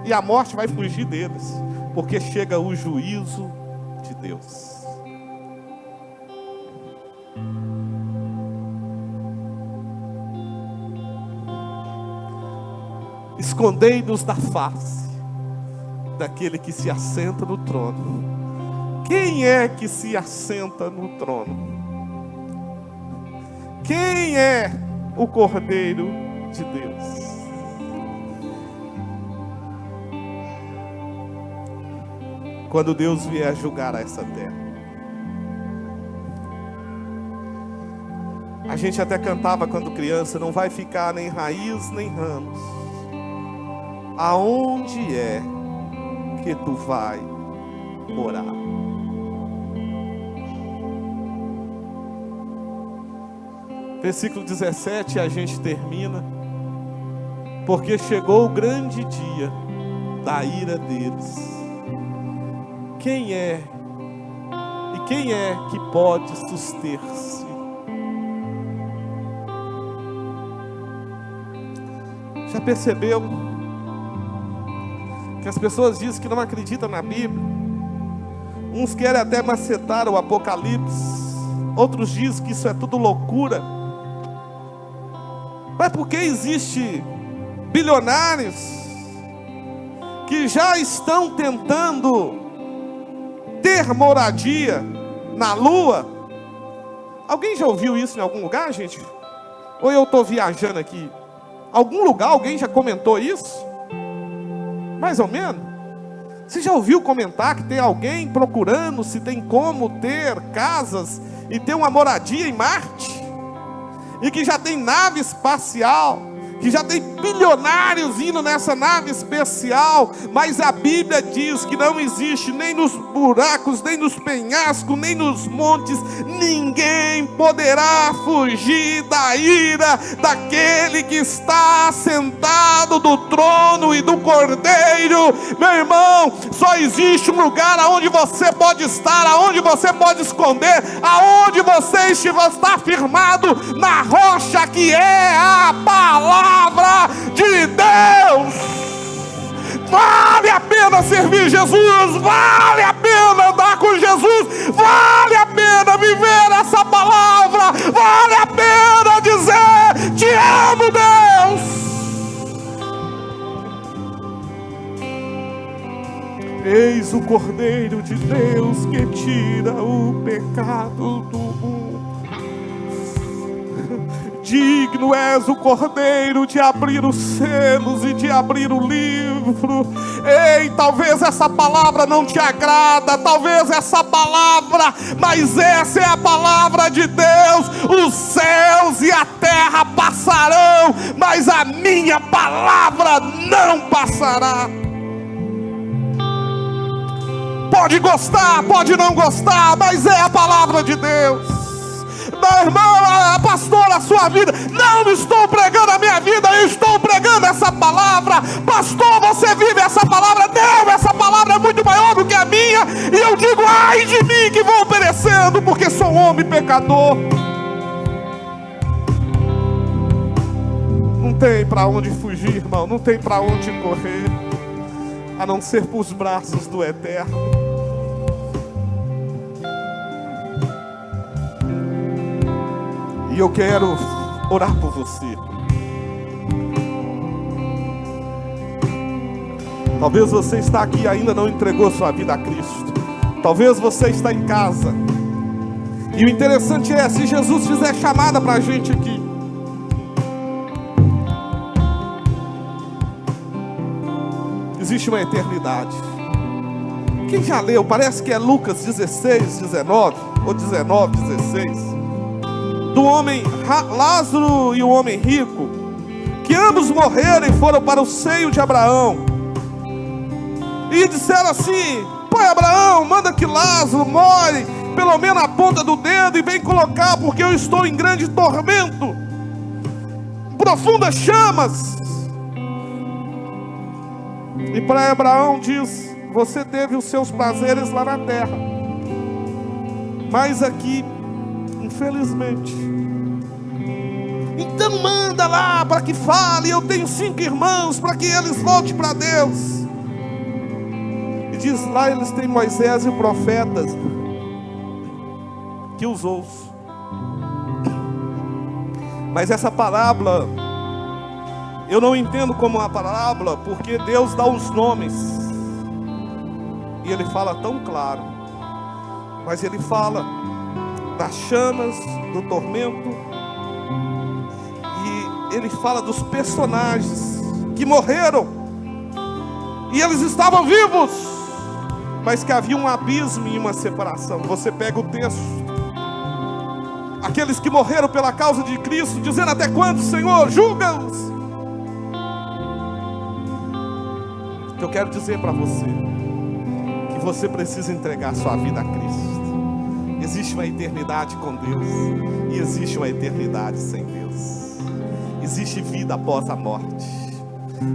e a morte vai fugir deles, porque chega o juízo de Deus. Escondei-nos da face daquele que se assenta no trono. Quem é que se assenta no trono? Quem é o Cordeiro de Deus? Quando Deus vier julgar essa terra. A gente até cantava quando criança: não vai ficar nem raiz nem ramos. Aonde é que tu vai morar? Versículo 17, a gente termina: porque chegou o grande dia da ira deles. Quem é que pode suster-se? Já percebeu que as pessoas dizem que não acreditam na Bíblia? Uns querem até macetar o Apocalipse, outros dizem que isso é tudo loucura. Mas por que existe bilionários que já estão tentando ter moradia na lua? Alguém já ouviu isso em algum lugar, gente? Ou eu estou viajando aqui? Algum lugar alguém já comentou isso? Mais ou menos? Você já ouviu comentar que tem alguém procurando se tem como ter casas e ter uma moradia em Marte? E que já tem nave espacial que já tem bilionários indo nessa nave especial, mas a Bíblia diz que não existe nem nos buracos, nem nos penhascos, nem nos montes, ninguém poderá fugir da ira daquele que está sentado do trono e do Cordeiro. Meu irmão, só existe um lugar aonde você pode estar, aonde você pode esconder, aonde você está firmado na rocha que é a palavra de Deus. Vale a pena servir Jesus, vale a pena andar com Jesus, vale a pena viver essa palavra, vale a pena dizer: te amo, Deus. Eis o Cordeiro de Deus que tira o pecado do mundo. Digno és o Cordeiro de abrir os selos e de abrir o livro. Ei, talvez essa palavra não te agrada, talvez essa palavra, mas essa é a palavra de Deus. Os céus e a terra passarão, mas a minha palavra não passará. Pode gostar, pode não gostar, mas é a palavra de Deus. Meu irmão, pastor, a sua vida, não estou pregando a minha vida, eu estou pregando essa palavra. Pastor, você vive essa palavra? Não, essa palavra é muito maior do que a minha. E eu digo: ai de mim que vou perecendo, porque sou um homem pecador. Não tem para onde fugir, irmão, não tem para onde correr, a não ser para os braços do Eterno. E eu quero orar por você. Talvez você está aqui e ainda não entregou sua vida a Cristo. Talvez você está em casa. E o interessante é, se Jesus fizer chamada para a gente aqui, existe uma eternidade. Quem já leu? Parece que é Lucas 16, 19 ou 19, 16. Do homem Lázaro e o homem rico, que ambos morreram e foram para o seio de Abraão, e disseram assim: pai Abraão, manda que Lázaro more pelo menos a ponta do dedo e vem colocar, porque eu estou em grande tormento, profundas chamas. E para Abraão diz: você teve os seus prazeres lá na terra, mas aqui, infelizmente. Então manda lá para que fale. Eu tenho 5 irmãos, para que eles voltem para Deus. E diz lá: eles têm Moisés e profetas que os ouçam. Mas essa parábola eu não entendo como uma parábola, porque Deus dá os nomes e Ele fala tão claro. Mas Ele fala das chamas, do tormento, e Ele fala dos personagens que morreram e eles estavam vivos, mas que havia um abismo e uma separação. Você pega o texto, aqueles que morreram pela causa de Cristo, dizendo: até quando, Senhor? Julga-os. Eu quero dizer para você que você precisa entregar sua vida a Cristo. Existe uma eternidade com Deus e existe uma eternidade sem Deus. Existe vida após a morte,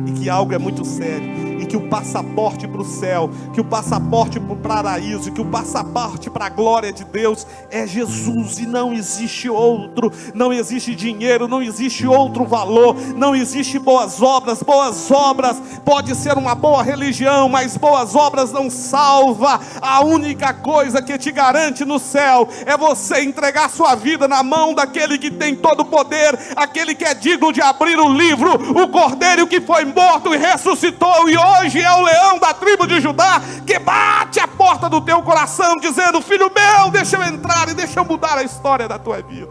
e que algo é muito sério, e que o passaporte para o céu, que o passaporte para o paraíso, que o passaporte para a glória de Deus é Jesus, e não existe outro. Não existe dinheiro, não existe outro valor, não existe boas obras. Boas obras pode ser uma boa religião, mas boas obras não salva. A única coisa que te garante no céu é você entregar sua vida na mão daquele que tem todo o poder, aquele que é digno de abrir o livro, o Cordeiro que foi morto e ressuscitou, e hoje é o leão da tribo de Judá, que bate a porta do teu coração, dizendo: filho meu, deixa eu entrar e deixa eu mudar a história da tua vida.